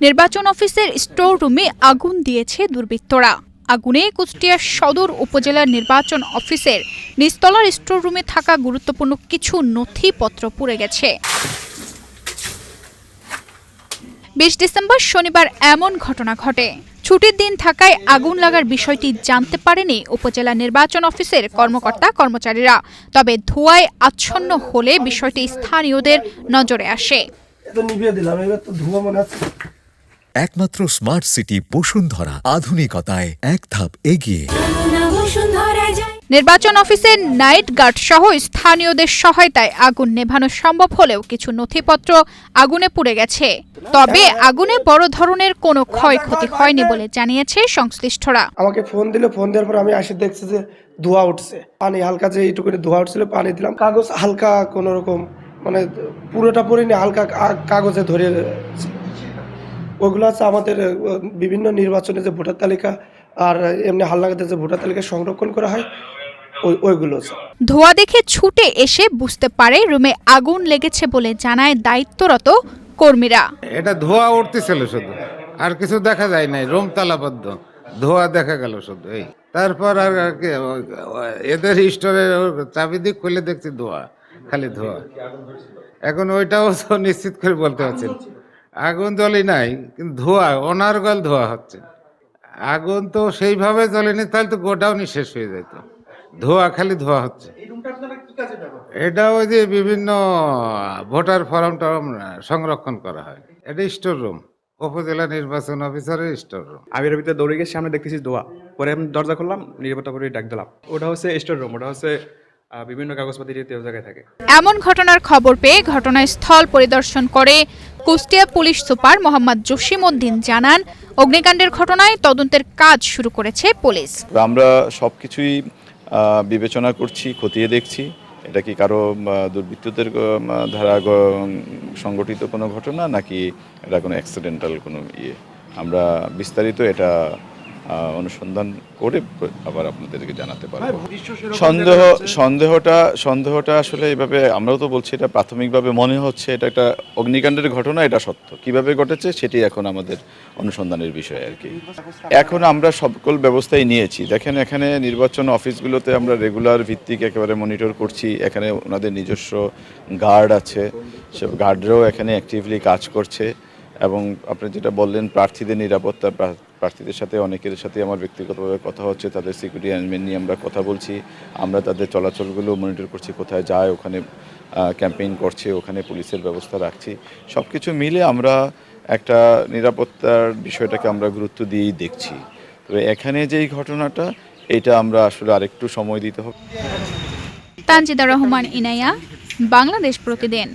নির্বাচন অফিসের স্টোর রুমে আগুন দিয়েছে দুর্বৃত্তরা। আগুনে কুষ্টিয়া সদর উপজেলার নির্বাচন অফিসের নিচতলার স্টোর রুমে থাকা গুরুত্বপূর্ণ কিছু নথিপত্র পুড়ে গেছে। ২০ ডিসেম্বর শনিবার এমন ঘটনা ঘটে। ছুটির দিন থাকায় আগুন লাগার বিষয়টি জানতে পারেনি উপজেলা নির্বাচন অফিসের কর্মচারীরা। তবে ধোঁয়ায় আচ্ছন্ন হলে বিষয়টি স্থানীয়দের নজরে আসে। একমাত্র স্মার্ট সিটি বসুন্ধরা, আধুনিকতায় এক ধাপ এগিয়ে। নির্বাচন অফিসের নাইট গার্ড সহ স্থানীয়দের সহায়তায় আগুন নেভানো সম্ভব হলেও কিছু নথিপত্র আগুনে পুড়ে গেছে। তবে আগুনে বড় ধরনের কোনো ক্ষয়ক্ষতি হয়নি বলে জানিয়েছে সংশ্লিষ্টরা। আমাকে ফোন দেওয়ার পর আমি এসে দেখছি যে ধোঁয়া উঠছে, পানি হালকা, যে এইটুকু ধোঁয়া উঠছিল, পানি দিলাম, কাগজ হালকা কোন রকম, মানে পুরোটা পড়িনি, হালকা কাগজে ধরে। ওগুলো আছে আমাদের বিভিন্ন নির্বাচনে যে ভোটার তালিকা আর এমনি হালনাগাদের যে ভোটার তালিকা সংরক্ষণ করা হয়, ওইগুলো। ধোঁয়া দেখে ছুটে এসে বুঝতে পারে রুমে আগুন লেগেছে বলে জানায় দায়িত্বরত কর্মীরা। এটা ধোঁয়া উঠতেছিল শুধু, আর কিছু দেখা যায় নাই, রুম তালাবদ্ধ, ধোঁয়া দেখা গেল শুধু এই। তারপর আর এদের স্টোরের চাবি দিক খুলে দেখছি ধোঁয়া, খালি ধোঁয়া। এখন ওইটাও নিশ্চিত করে বলতে পারছি আগুন জ্বলে নাই, কিন্তু ধোঁয়া, অনার্গল ধোঁয়া হচ্ছে। আগুন তো সেইভাবে জ্বলেনি, তাহলে তো গোডাউনই শেষ হয়ে যেত। ধোঁয়া, খালি ধোঁয়া হচ্ছে। এটা ওই যে বিভিন্ন ভোটার ফর্ম টর্ম সংরক্ষণ করা হয়, এটা স্টোর রুম, উপজেলা নির্বাচন অফিসারের স্টোর রুম। আমি এর ভিতরে দৌড়ে গিয়ে সামনে দেখতেছি ধোঁয়া, পরে আমি দরজা করলাম, নিরাপত্তা করে ডাক দিলাম। ওটা হচ্ছে স্টোর রুম, ওটা হচ্ছে বিভিন্ন কাগজপাতি জায়গায় থাকে। এমন ঘটনার খবর পেয়ে ঘটনাস্থল পরিদর্শন করে কুষ্টিয়া পুলিশ সুপার মোহাম্মদ জসিমউদ্দিন জানান, অগ্নিকাণ্ডের ঘটনায় তদন্তের কাজ শুরু করেছে পুলিশ। আমরা সবকিছুই বিবেচনা করছি, খতিয়ে দেখছি এটা কি কারো দুর্বৃত্তদের দ্বারা সংগঠিত কোনো ঘটনা নাকি এটা কোনো অ্যাক্সিডেন্টাল কোনো ইয়ে। আমরা বিস্তারিত এটা অনুসন্ধান করে আবার আপনাদেরকে জানাতে পারবো। সন্দেহটা আসলে এইভাবে আমরাও তো বলছি, এটা প্রাথমিকভাবে মনে হচ্ছে এটা একটা অগ্নিকাণ্ডের ঘটনা, এটা সত্য। কিভাবে ঘটেছে সেটি এখন আমাদের অনুসন্ধানের বিষয় আর কি। এখন আমরা সকল ব্যবস্থাই নিয়েছি। দেখেন, এখানে নির্বাচন অফিসগুলোতে আমরা রেগুলার ভিত্তিক একেবারে মনিটর করছি। এখানে ওনাদের নিজস্ব গার্ড আছে, সব গার্ডরাও এখানে অ্যাক্টিভলি কাজ করছে। এবং আপনি যেটা বললেন প্রার্থীদের নিরাপত্তা, প্রার্থীদের সাথে অনেকের সাথে আমার ব্যক্তিগতভাবে কথা হচ্ছে, তাদের সিকিউরিটি অ্যারেঞ্জমেন্ট নিয়ে আমরা কথা বলছি। আমরা তাদের চলাচলগুলো মনিটর করছি, কোথায় যায় ওখানে ক্যাম্পেইন করছে, ওখানে পুলিশের ব্যবস্থা রাখছি। সব কিছু মিলে আমরা একটা নিরাপত্তার বিষয়টাকে আমরা গুরুত্ব দিয়েই দেখছি। তবে এখানে যেই ঘটনাটা, এটা আমরা আসলে আরেকটু সময় দিতে হবে। তানজিদা রহমান, ইনায়া, বাংলাদেশ প্রতিদিন।